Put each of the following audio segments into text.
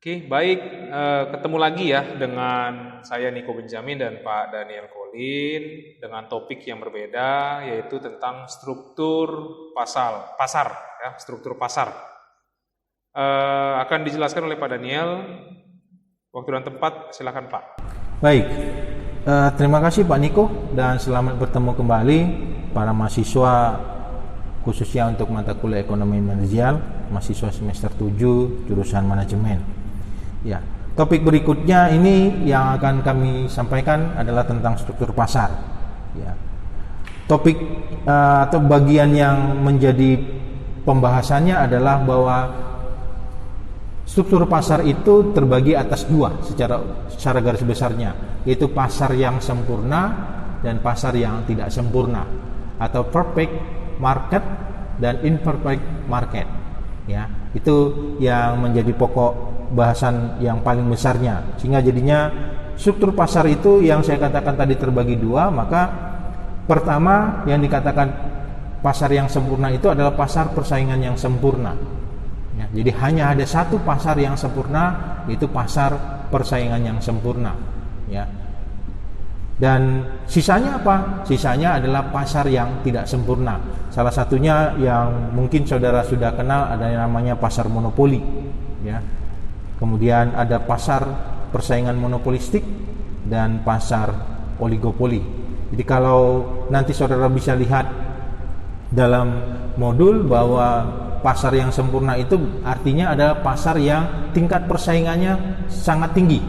Oke, baik. Ketemu lagi ya dengan saya Niko Benjamin dan Pak Daniel Colin dengan topik yang berbeda, yaitu tentang struktur pasar, ya, struktur pasar. Akan dijelaskan oleh Pak Daniel. Waktu dan tempat, silakan Pak. Baik, terima kasih Pak Niko dan selamat bertemu kembali para mahasiswa khususnya untuk mata kuliah ekonomi manajerial, mahasiswa semester 7 jurusan manajemen. Ya, topik berikutnya ini yang akan kami sampaikan adalah tentang struktur pasar. Ya, topik atau bagian yang menjadi pembahasannya adalah bahwa struktur pasar itu terbagi atas dua secara garis besarnya, yaitu pasar yang sempurna dan pasar yang tidak sempurna, atau perfect market dan imperfect market. Ya, itu yang menjadi pokok bahasan yang paling besarnya, sehingga jadinya struktur pasar itu yang saya katakan tadi terbagi dua. Maka pertama yang dikatakan pasar yang sempurna itu adalah pasar persaingan yang sempurna. Ya, jadi hanya ada satu pasar yang sempurna, yaitu pasar persaingan yang sempurna. Ya. Dan sisanya apa? Sisanya adalah pasar yang tidak sempurna. Salah satunya yang mungkin saudara sudah kenal ada yang namanya pasar monopoli. Ya. Kemudian ada pasar persaingan monopolistik dan pasar oligopoli. Jadi kalau nanti saudara bisa lihat dalam modul bahwa pasar yang sempurna itu artinya adalah pasar yang tingkat persaingannya sangat tinggi.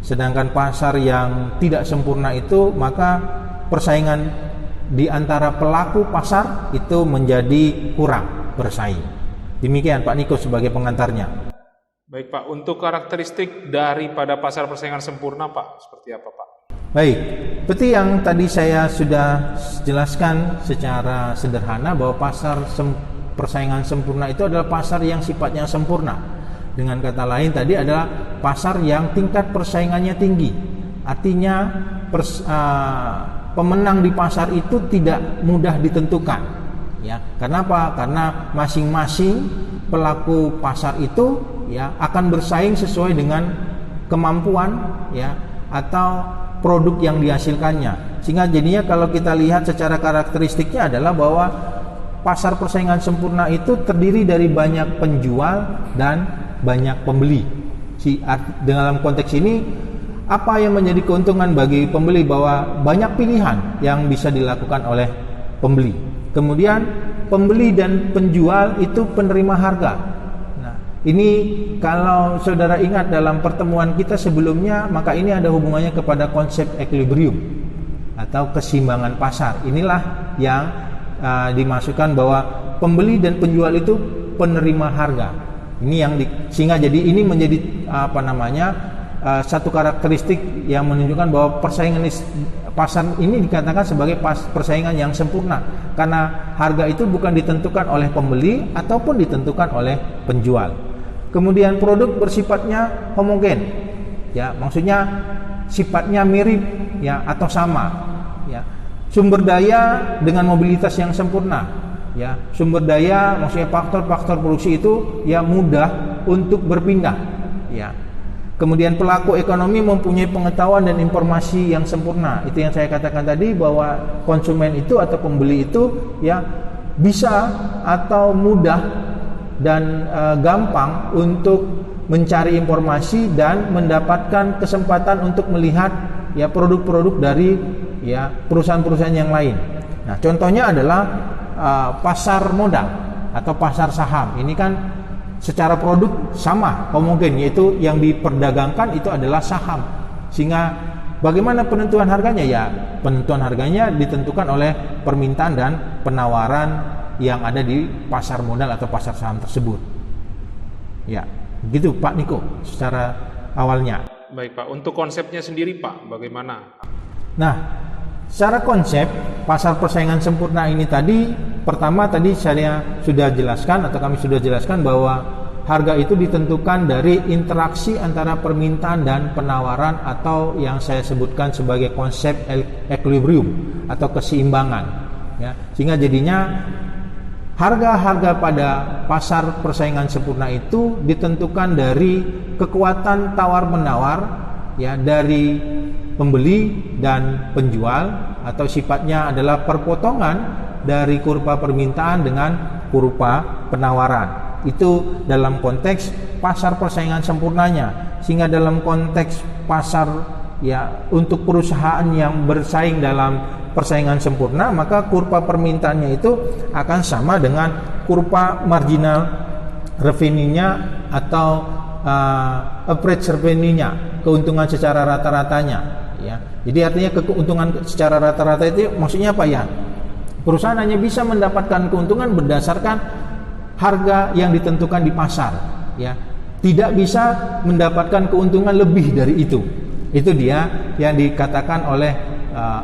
Sedangkan pasar yang tidak sempurna itu maka persaingan di antara pelaku pasar itu menjadi kurang bersaing. Demikian Pak Niko sebagai pengantarnya. Baik Pak, untuk karakteristik daripada pasar persaingan sempurna Pak, seperti apa Pak? Baik, seperti yang tadi saya sudah jelaskan secara sederhana bahwa pasar persaingan sempurna itu adalah pasar yang sifatnya sempurna. Dengan kata lain tadi adalah pasar yang tingkat persaingannya tinggi. Artinya pemenang di pasar itu tidak mudah ditentukan. Ya, kenapa? Karena masing-masing pelaku pasar itu ya akan bersaing sesuai dengan kemampuan ya atau produk yang dihasilkannya. Sehingga jadinya kalau kita lihat secara karakteristiknya adalah bahwa pasar persaingan sempurna itu terdiri dari banyak penjual dan banyak pembeli. Dalam konteks ini apa yang menjadi keuntungan bagi pembeli? Bahwa banyak pilihan yang bisa dilakukan oleh pembeli. Kemudian pembeli dan penjual itu penerima harga. Nah, ini kalau saudara ingat dalam pertemuan kita sebelumnya, maka ini ada hubungannya kepada konsep equilibrium atau keseimbangan pasar. Inilah yang dimasukkan bahwa pembeli dan penjual itu penerima harga. Ini yang sehingga jadi ini menjadi satu karakteristik yang menunjukkan bahwa persaingan pasar ini dikatakan sebagai persaingan yang sempurna karena harga itu bukan ditentukan oleh pembeli ataupun ditentukan oleh penjual. Kemudian produk bersifatnya homogen. Ya, maksudnya sifatnya mirip ya atau sama ya. Sumber daya dengan mobilitas yang sempurna. Ya, sumber daya maksudnya faktor-faktor produksi itu ya mudah untuk berpindah. Ya. Kemudian pelaku ekonomi mempunyai pengetahuan dan informasi yang sempurna. Itu yang saya katakan tadi bahwa konsumen itu atau pembeli itu ya bisa atau mudah dan gampang untuk mencari informasi dan mendapatkan kesempatan untuk melihat ya produk-produk dari ya perusahaan-perusahaan yang lain. Nah, contohnya adalah pasar modal atau pasar saham. Ini kan secara produk sama, homogen, yaitu yang diperdagangkan itu adalah saham. Sehingga bagaimana penentuan harganya? Ya, penentuan harganya ditentukan oleh permintaan dan penawaran yang ada di pasar modal atau pasar saham tersebut. Ya, gitu Pak Niko secara awalnya. Baik Pak, untuk konsepnya sendiri Pak, bagaimana? Nah, secara konsep pasar persaingan sempurna ini pertama tadi saya sudah jelaskan atau kami sudah jelaskan bahwa harga itu ditentukan dari interaksi antara permintaan dan penawaran atau yang saya sebutkan sebagai konsep equilibrium atau keseimbangan. Ya, sehingga jadinya harga-harga pada pasar persaingan sempurna itu ditentukan dari kekuatan tawar-menawar ya dari pembeli dan penjual, atau sifatnya adalah perpotongan dari kurva permintaan dengan kurva penawaran. Itu dalam konteks pasar persaingan sempurnanya. Sehingga dalam konteks pasar ya untuk perusahaan yang bersaing dalam persaingan sempurna, maka kurva permintaannya itu akan sama dengan kurva marginal revenue-nya atau average revenue-nya, keuntungan secara rata-ratanya ya. Jadi artinya keuntungan secara rata-rata itu maksudnya apa ya? Perusahaan hanya bisa mendapatkan keuntungan berdasarkan harga yang ditentukan di pasar ya. Tidak bisa mendapatkan keuntungan lebih dari itu. Itu dia yang dikatakan oleh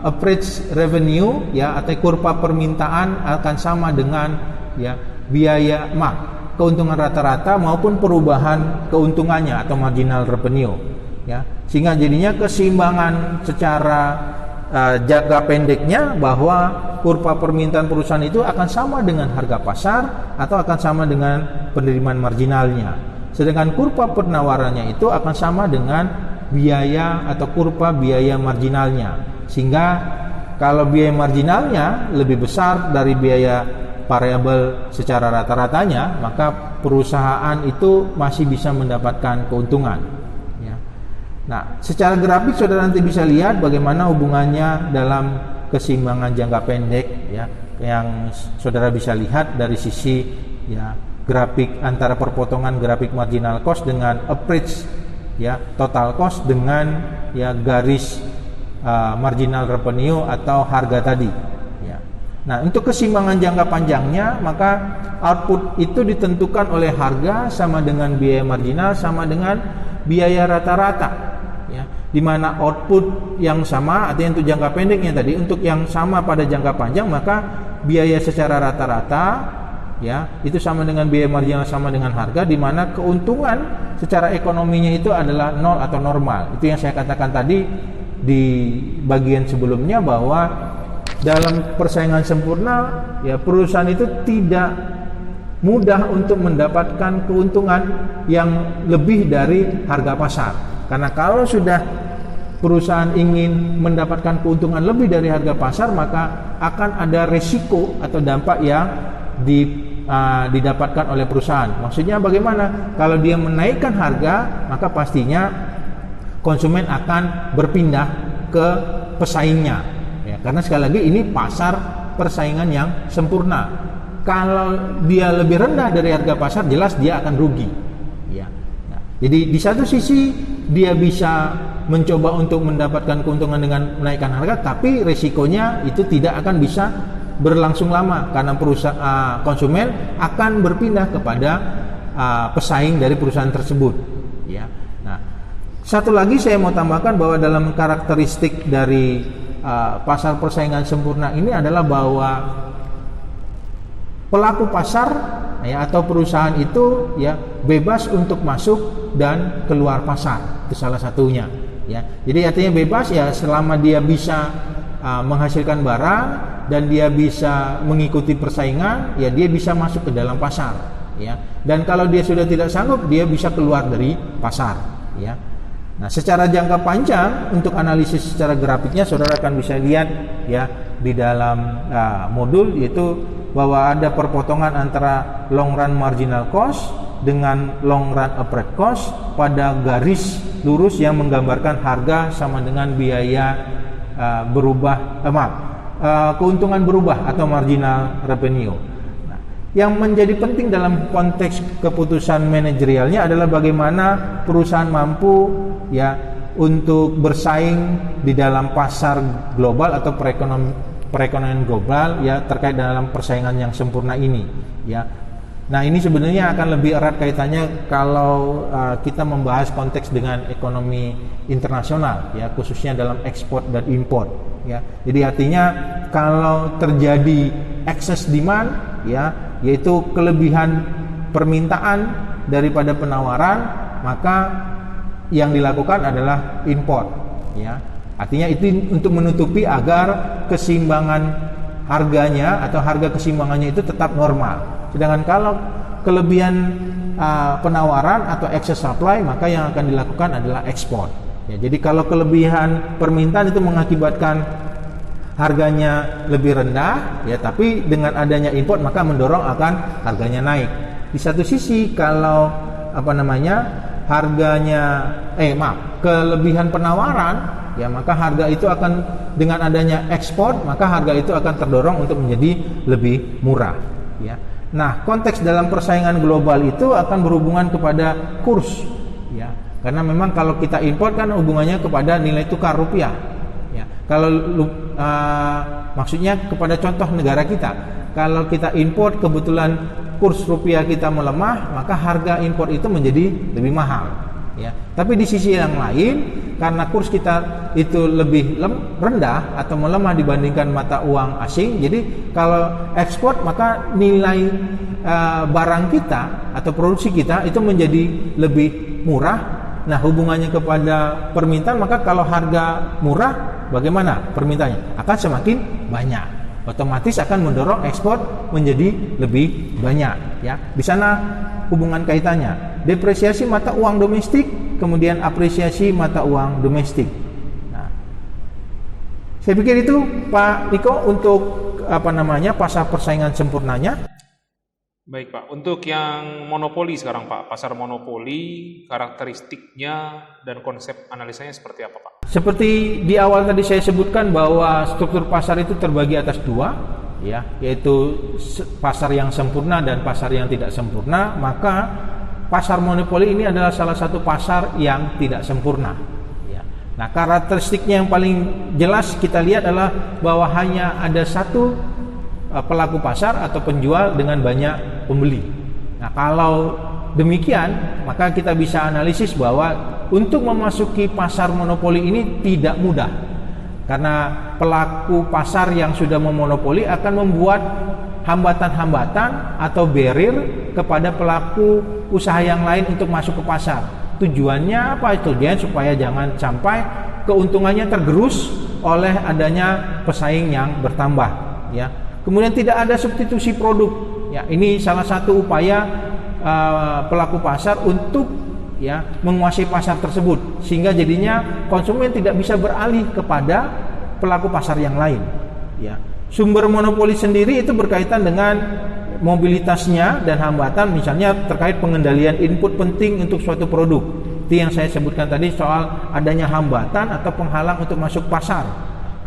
average revenue ya, atau kurva permintaan akan sama dengan ya biaya keuntungan rata-rata maupun perubahan keuntungannya atau marginal revenue ya. Sehingga jadinya keseimbangan secara jangka pendeknya bahwa kurva permintaan perusahaan itu akan sama dengan harga pasar atau akan sama dengan penerimaan marginalnya. Sedangkan kurva penawarannya itu akan sama dengan biaya atau kurva biaya marginalnya. Sehingga kalau biaya marginalnya lebih besar dari biaya variabel secara rata-ratanya, maka perusahaan itu masih bisa mendapatkan keuntungan ya. Nah, secara grafik saudara nanti bisa lihat bagaimana hubungannya dalam keseimbangan jangka pendek ya, yang saudara bisa lihat dari sisi ya grafik antara perpotongan grafik marginal cost dengan average ya total cost dengan ya garis marginal revenue atau harga tadi ya. Nah, untuk keseimbangan jangka panjangnya, maka output itu ditentukan oleh harga sama dengan biaya marginal sama dengan biaya rata-rata ya. Di mana output yang sama artinya untuk jangka pendeknya tadi, untuk yang sama pada jangka panjang, maka biaya secara rata-rata ya itu sama dengan biaya marginal sama dengan harga, di mana keuntungan secara ekonominya itu adalah nol atau normal. Itu yang saya katakan tadi di bagian sebelumnya, bahwa dalam persaingan sempurna ya perusahaan itu tidak mudah untuk mendapatkan keuntungan yang lebih dari harga pasar. Karena kalau sudah perusahaan ingin mendapatkan keuntungan lebih dari harga pasar, maka akan ada resiko atau dampak yang didapatkan oleh perusahaan. Maksudnya bagaimana? Kalau dia menaikkan harga, maka pastinya konsumen akan berpindah ke pesaingnya ya, karena sekali lagi ini pasar persaingan yang sempurna. Kalau dia lebih rendah dari harga pasar, jelas dia akan rugi ya. Nah, jadi di satu sisi dia bisa mencoba untuk mendapatkan keuntungan dengan menaikkan harga, tapi resikonya itu tidak akan bisa berlangsung lama karena konsumen akan berpindah kepada pesaing dari perusahaan tersebut ya. Satu lagi saya mau tambahkan bahwa dalam karakteristik dari pasar persaingan sempurna ini adalah bahwa pelaku pasar ya atau perusahaan itu ya bebas untuk masuk dan keluar pasar. Itu salah satunya ya. Jadi artinya bebas ya selama dia bisa menghasilkan barang dan dia bisa mengikuti persaingan, ya dia bisa masuk ke dalam pasar ya. Dan kalau dia sudah tidak sanggup, dia bisa keluar dari pasar ya. Nah, secara jangka panjang untuk analisis secara grafiknya saudara akan bisa lihat ya di dalam modul, yaitu bahwa ada perpotongan antara long run marginal cost dengan long run average cost pada garis lurus yang menggambarkan harga sama dengan biaya keuntungan berubah atau marginal revenue. Yang menjadi penting dalam konteks keputusan manajerialnya adalah bagaimana perusahaan mampu ya untuk bersaing di dalam pasar global atau perekonomian global ya terkait dalam persaingan yang sempurna ini ya. Nah, ini sebenarnya akan lebih erat kaitannya kalau kita membahas konteks dengan ekonomi internasional ya, khususnya dalam ekspor dan import ya. Jadi artinya kalau terjadi excess demand ya, yaitu kelebihan permintaan daripada penawaran, maka yang dilakukan adalah import ya. Artinya itu untuk menutupi agar keseimbangan harganya atau harga keseimbangannya itu tetap normal. Sedangkan kalau kelebihan penawaran atau excess supply, maka yang akan dilakukan adalah ekspor. Ya, jadi kalau kelebihan permintaan itu mengakibatkan harganya lebih rendah, ya, tapi dengan adanya import maka mendorong akan harganya naik. Di satu sisi kalau kelebihan penawaran, ya, maka harga itu akan dengan adanya ekspor, maka harga itu akan terdorong untuk menjadi lebih murah, ya. Nah, konteks dalam persaingan global itu akan berhubungan kepada kurs, ya. Karena memang kalau kita import kan hubungannya kepada nilai tukar rupiah, ya. Kalau maksudnya kepada contoh negara kita, kalau kita import kebetulan kurs rupiah kita melemah, maka harga impor itu menjadi lebih mahal, ya. Tapi di sisi yang lain, karena kurs kita itu lebih rendah atau melemah dibandingkan mata uang asing, jadi kalau ekspor maka nilai barang kita atau produksi kita itu menjadi lebih murah. Nah, hubungannya kepada permintaan, maka kalau harga murah, bagaimana permintaannya? Akan semakin banyak. Otomatis akan mendorong ekspor menjadi lebih banyak, ya. Di sana hubungan kaitannya. Depresiasi mata uang domestik, kemudian apresiasi mata uang domestik. Nah, saya pikir itu Pak Niko untuk pasar persaingan sempurnanya. Baik Pak, untuk yang monopoli sekarang Pak, pasar monopoli, karakteristiknya dan konsep analisanya seperti apa Pak? Seperti di awal tadi saya sebutkan bahwa struktur pasar itu terbagi atas dua, ya, yaitu pasar yang sempurna dan pasar yang tidak sempurna. Maka pasar monopoli ini adalah salah satu pasar yang tidak sempurna, ya. Nah, karakteristiknya yang paling jelas kita lihat adalah bahwa hanya ada satu pelaku pasar atau penjual dengan banyak pembeli. Nah, kalau demikian, maka kita bisa analisis bahwa untuk memasuki pasar monopoli ini tidak mudah, karena pelaku pasar yang sudah memonopoli akan membuat hambatan-hambatan atau barrier kepada pelaku usaha yang lain untuk masuk ke pasar. Tujuannya apa? Tujuannya supaya jangan sampai keuntungannya tergerus oleh adanya pesaing yang bertambah, ya. Kemudian tidak ada substitusi produk, ya. Ini salah satu upaya pelaku pasar untuk, ya, menguasai pasar tersebut, sehingga jadinya konsumen tidak bisa beralih kepada pelaku pasar yang lain, ya. Sumber monopoli sendiri itu berkaitan dengan mobilitasnya dan hambatan, misalnya terkait pengendalian input penting untuk suatu produk. Itu yang saya sebutkan tadi soal adanya hambatan atau penghalang untuk masuk pasar.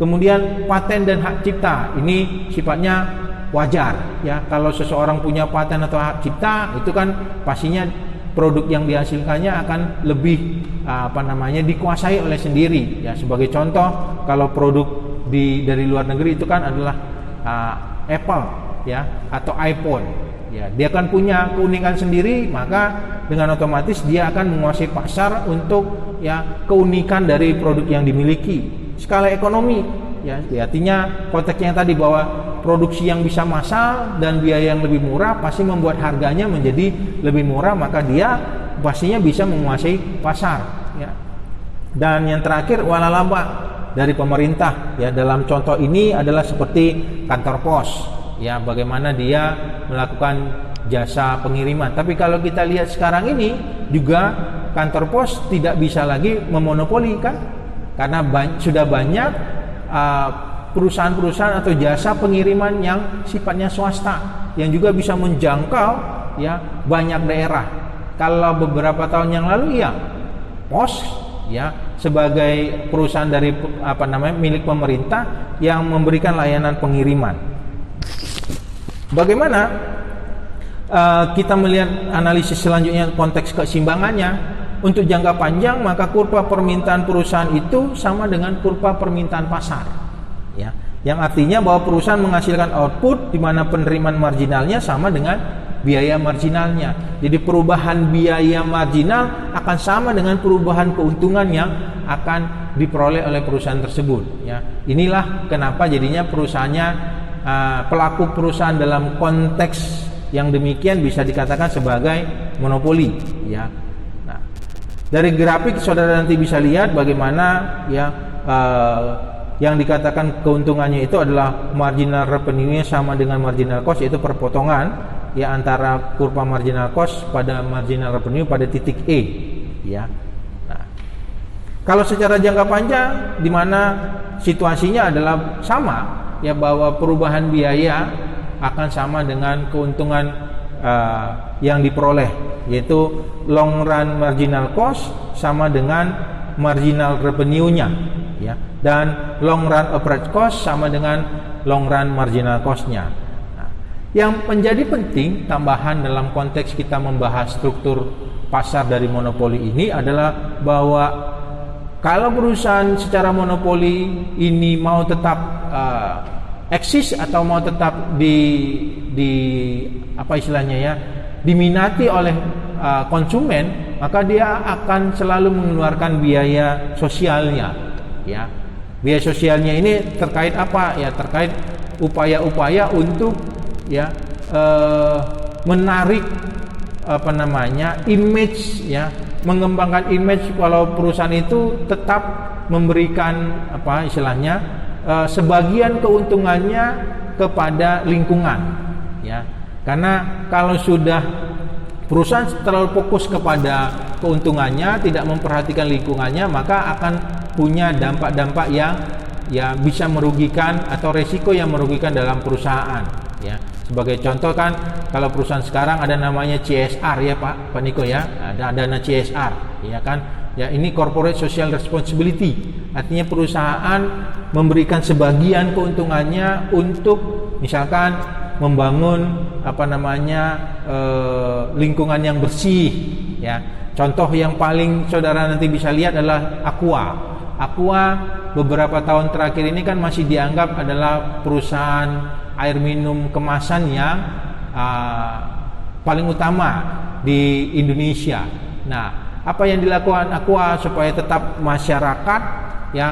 Kemudian paten dan hak cipta, ini sifatnya wajar, ya. Kalau seseorang punya paten atau hak cipta, itu kan pastinya produk yang dihasilkannya akan lebih dikuasai oleh sendiri, ya. Sebagai contoh, kalau produk dari luar negeri itu kan adalah Apple, ya, atau iPhone, ya. Dia kan punya keunikan sendiri, maka dengan otomatis dia akan menguasai pasar untuk, ya, keunikan dari produk yang dimiliki. Skala ekonomi, ya, artinya konteksnya tadi bahwa produksi yang bisa massal dan biaya yang lebih murah pasti membuat harganya menjadi lebih murah, maka dia pastinya bisa menguasai pasar, ya. Dan yang terakhir, waralaba dari pemerintah, ya. Dalam contoh ini adalah seperti kantor pos, ya, bagaimana dia melakukan jasa pengiriman. Tapi kalau kita lihat sekarang ini juga kantor pos tidak bisa lagi memonopoli, kan? Karena sudah banyak perusahaan-perusahaan atau jasa pengiriman yang sifatnya swasta, yang juga bisa menjangkau, ya, banyak daerah. Kalau beberapa tahun yang lalu, ya, pos, ya, sebagai perusahaan dari milik pemerintah yang memberikan layanan pengiriman. Bagaimana kita melihat analisis selanjutnya, konteks keseimbangannya? Untuk jangka panjang, maka kurva permintaan perusahaan itu sama dengan kurva permintaan pasar, ya. Yang artinya bahwa perusahaan menghasilkan output di mana penerimaan marginalnya sama dengan biaya marginalnya. Jadi perubahan biaya marginal akan sama dengan perubahan keuntungan yang akan diperoleh oleh perusahaan tersebut, ya. Inilah kenapa jadinya perusahaannya, pelaku perusahaan dalam konteks yang demikian bisa dikatakan sebagai monopoli, ya. Dari grafik saudara nanti bisa lihat bagaimana, ya, yang dikatakan keuntungannya itu adalah marginal revenue-nya sama dengan marginal cost, yaitu perpotongan ya antara kurva marginal cost pada marginal revenue pada titik E ya. Nah, kalau secara jangka panjang di mana situasinya adalah sama ya, bahwa perubahan biaya akan sama dengan keuntungan yang diperoleh, yaitu long run marginal cost sama dengan marginal revenue-nya ya, dan long run average cost sama dengan long run marginal cost-nya. Nah, yang menjadi penting tambahan dalam konteks kita membahas struktur pasar dari monopoli ini adalah bahwa kalau perusahaan secara monopoli ini mau tetap eksis atau mau tetap apa istilahnya ya, diminati oleh konsumen, maka dia akan selalu mengeluarkan biaya sosialnya ya. Biaya sosialnya ini terkait apa ya? Terkait upaya-upaya untuk ya menarik apa namanya image ya, mengembangkan image kalau perusahaan itu tetap memberikan apa istilahnya sebagian keuntungannya kepada lingkungan ya. Karena kalau sudah perusahaan terlalu fokus kepada keuntungannya, tidak memperhatikan lingkungannya, maka akan punya dampak-dampak yang ya bisa merugikan atau resiko yang merugikan dalam perusahaan ya. Sebagai contoh kan, kalau perusahaan sekarang ada namanya CSR ya Pak Niko ya, ada dana CSR ya kan. Ya, ini corporate social responsibility. Artinya perusahaan memberikan sebagian keuntungannya untuk misalkan membangun apa namanya lingkungan yang bersih ya. Contoh yang paling saudara nanti bisa lihat adalah Aqua beberapa tahun terakhir ini kan masih dianggap adalah perusahaan air minum kemasan yang paling utama di Indonesia. Nah, apa yang dilakukan Aqua supaya tetap masyarakat ya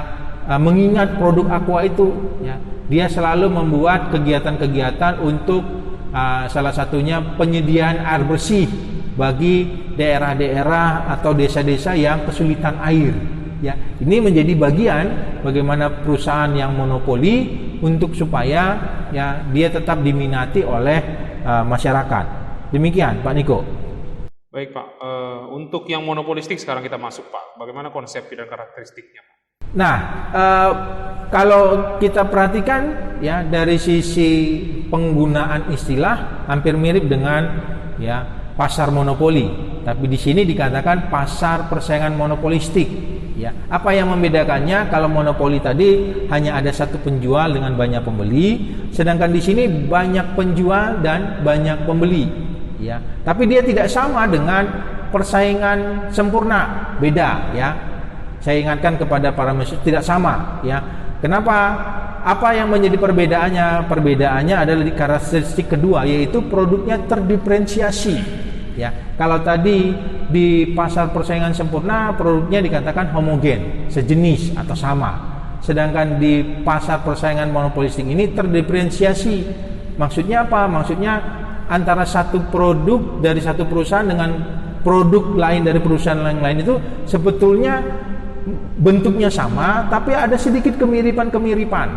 mengingat produk Aqua itu ya, dia selalu membuat kegiatan-kegiatan untuk salah satunya penyediaan air bersih bagi daerah-daerah atau desa-desa yang kesulitan air ya. Ini menjadi bagian bagaimana perusahaan yang monopoli untuk supaya ya dia tetap diminati oleh masyarakat. Demikian Pak Niko. Baik Pak, untuk yang monopolistik sekarang kita masuk Pak, bagaimana konsep dan karakteristiknya Pak? Nah, kalau kita perhatikan ya dari sisi penggunaan istilah hampir mirip dengan ya pasar monopoli, tapi di sini dikatakan pasar persaingan monopolistik. Ya, apa yang membedakannya? Kalau monopoli tadi hanya ada satu penjual dengan banyak pembeli, sedangkan di sini banyak penjual dan banyak pembeli. Ya, tapi dia tidak sama dengan persaingan sempurna, beda ya. Saya ingatkan kepada para mahasiswa tidak sama ya. Kenapa? Apa yang menjadi perbedaannya? Perbedaannya adalah di karakteristik kedua, yaitu produknya terdiferensiasi. Ya, kalau tadi di pasar persaingan sempurna produknya dikatakan homogen, sejenis atau sama. Sedangkan di pasar persaingan monopolistik ini terdiferensiasi. Maksudnya apa? Maksudnya antara satu produk dari satu perusahaan dengan produk lain dari perusahaan lain itu sebetulnya bentuknya sama, tapi ada sedikit kemiripan-kemiripan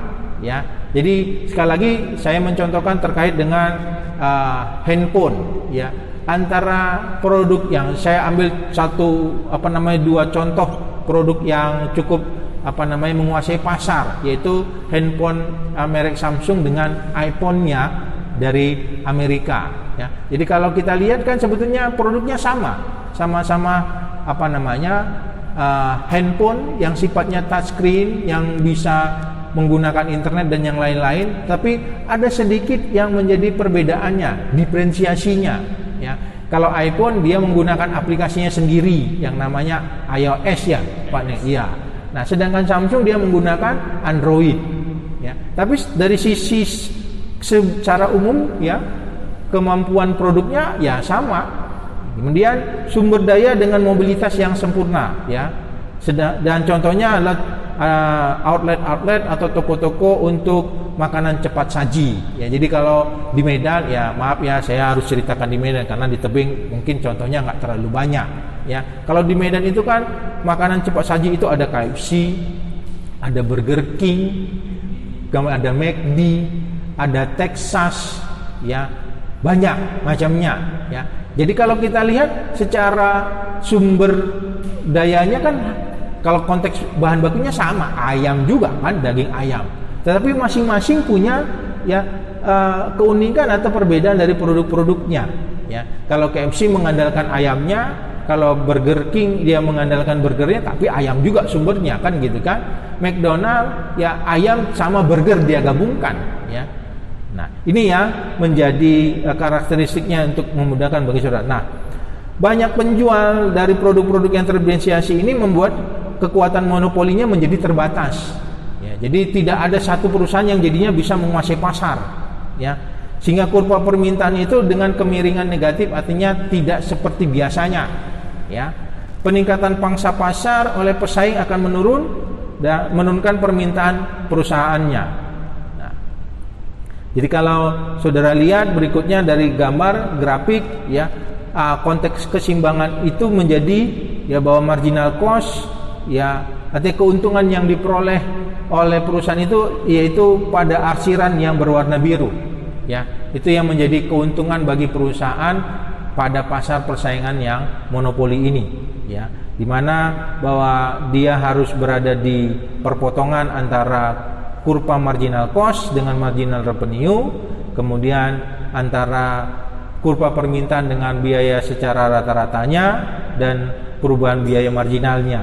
ya. Jadi sekali lagi saya mencontohkan terkait dengan handphone ya. Antara produk yang saya ambil dua contoh produk yang cukup menguasai pasar, yaitu handphone merek Samsung dengan iPhone-nya dari Amerika ya. Jadi kalau kita lihat kan sebetulnya produknya sama-sama handphone yang sifatnya touchscreen yang bisa menggunakan internet dan yang lain-lain, tapi ada sedikit yang menjadi perbedaannya, diferensiasinya ya. Kalau iPhone dia menggunakan aplikasinya sendiri yang namanya iOS ya Pak nih. Iya. Nah, sedangkan Samsung dia menggunakan Android ya. Tapi dari sisi secara umum ya kemampuan produknya ya sama. Kemudian sumber daya dengan mobilitas yang sempurna ya. Dan contohnya adalah outlet atau toko-toko untuk makanan cepat saji ya. Jadi kalau di Medan ya maaf ya saya harus ceritakan di Medan karena di tebing mungkin contohnya nggak terlalu banyak ya. Kalau di Medan itu kan makanan cepat saji itu ada KFC, ada Burger King, kemudian ada McD, ada Texas, ya banyak macamnya, ya. Jadi kalau kita lihat secara sumber dayanya kan, kalau konteks bahan bakunya sama, ayam juga kan, daging ayam. Tetapi masing-masing punya ya keunikan atau perbedaan dari produk-produknya. Ya, kalau KFC mengandalkan ayamnya, kalau Burger King dia mengandalkan burgernya, tapi ayam juga sumbernya kan gitu kan. McDonald ya ayam sama burger dia gabungkan, ya. Nah, ini yang menjadi karakteristiknya untuk memudahkan bagi saudara. Nah, banyak penjual dari produk-produk yang terdiferensiasi ini membuat kekuatan monopolinya menjadi terbatas. Ya, jadi tidak ada satu perusahaan yang jadinya bisa menguasai pasar. Ya, sehingga kurva permintaan itu dengan kemiringan negatif, artinya tidak seperti biasanya. Ya, peningkatan pangsa pasar oleh pesaing akan menurun dan menurunkan permintaan perusahaannya. Jadi kalau saudara lihat berikutnya dari gambar grafik, ya konteks keseimbangan itu menjadi ya bahwa marginal cost, ya artinya keuntungan yang diperoleh oleh perusahaan itu yaitu pada arsiran yang berwarna biru, ya itu yang menjadi keuntungan bagi perusahaan pada pasar persaingan yang monopoli ini, ya dimana bahwa dia harus berada di perpotongan antara kurva marginal cost dengan marginal revenue, kemudian antara kurva permintaan dengan biaya secara rata-ratanya dan perubahan biaya marginalnya.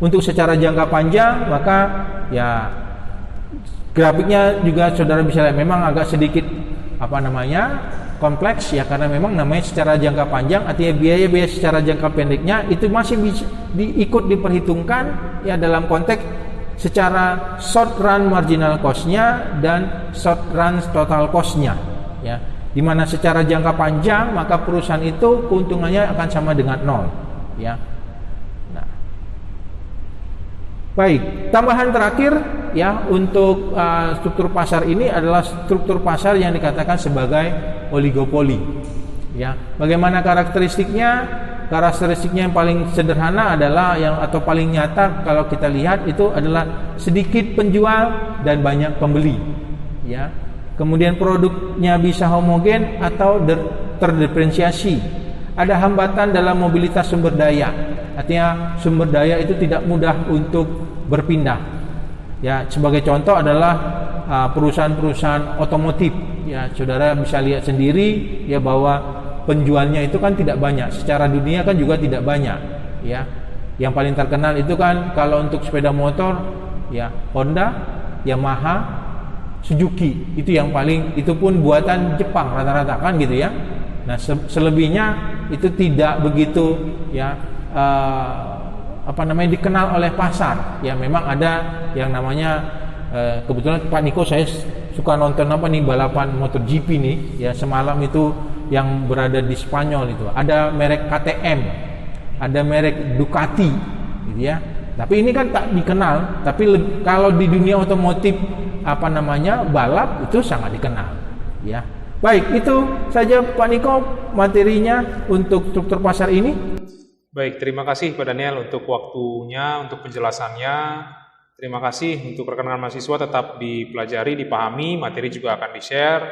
Untuk secara jangka panjang, maka ya grafiknya juga saudara bisa lihat memang agak sedikit kompleks, ya karena memang namanya secara jangka panjang, artinya biaya-biaya secara jangka pendeknya itu masih bisa ikut diperhitungkan ya dalam konteks secara short run marginal cost-nya dan short run total cost-nya, ya. Dimana secara jangka panjang maka perusahaan itu keuntungannya akan sama dengan 0, ya. Nah, baik, tambahan terakhir ya untuk struktur pasar ini adalah struktur pasar yang dikatakan sebagai oligopoli. Ya, bagaimana karakteristiknya? Karakteristiknya yang paling sederhana adalah atau paling nyata kalau kita lihat itu adalah sedikit penjual dan banyak pembeli, ya. Kemudian produknya bisa homogen atau terdiferensiasi. Ada hambatan dalam mobilitas sumber daya, artinya sumber daya itu tidak mudah untuk berpindah. Ya, sebagai contoh adalah perusahaan-perusahaan otomotif. Ya, saudara bisa lihat sendiri ya bahwa penjualnya itu kan tidak banyak, secara dunia kan juga tidak banyak, ya. Yang paling terkenal itu kan kalau untuk sepeda motor ya Honda, Yamaha, Suzuki, itu yang paling, itu pun buatan Jepang rata-rata kan gitu ya. Nah, selebihnya itu tidak begitu ya dikenal oleh pasar. Ya memang ada yang namanya kebetulan Pak Niko saya suka nonton balapan MotoGP nih ya, semalam itu yang berada di Spanyol itu ada merek KTM, ada merek Ducati gitu ya. Tapi ini kan tak dikenal, tapi kalau di dunia otomotif balap itu sangat dikenal, ya. Baik, itu saja Pak Niko materinya untuk struktur pasar ini. Baik, terima kasih Pak Daniel untuk waktunya, untuk penjelasannya. Terima kasih untuk rekan-rekan mahasiswa, tetap dipelajari, dipahami, materi juga akan di-share.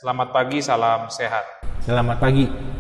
Selamat pagi, salam sehat. Selamat pagi.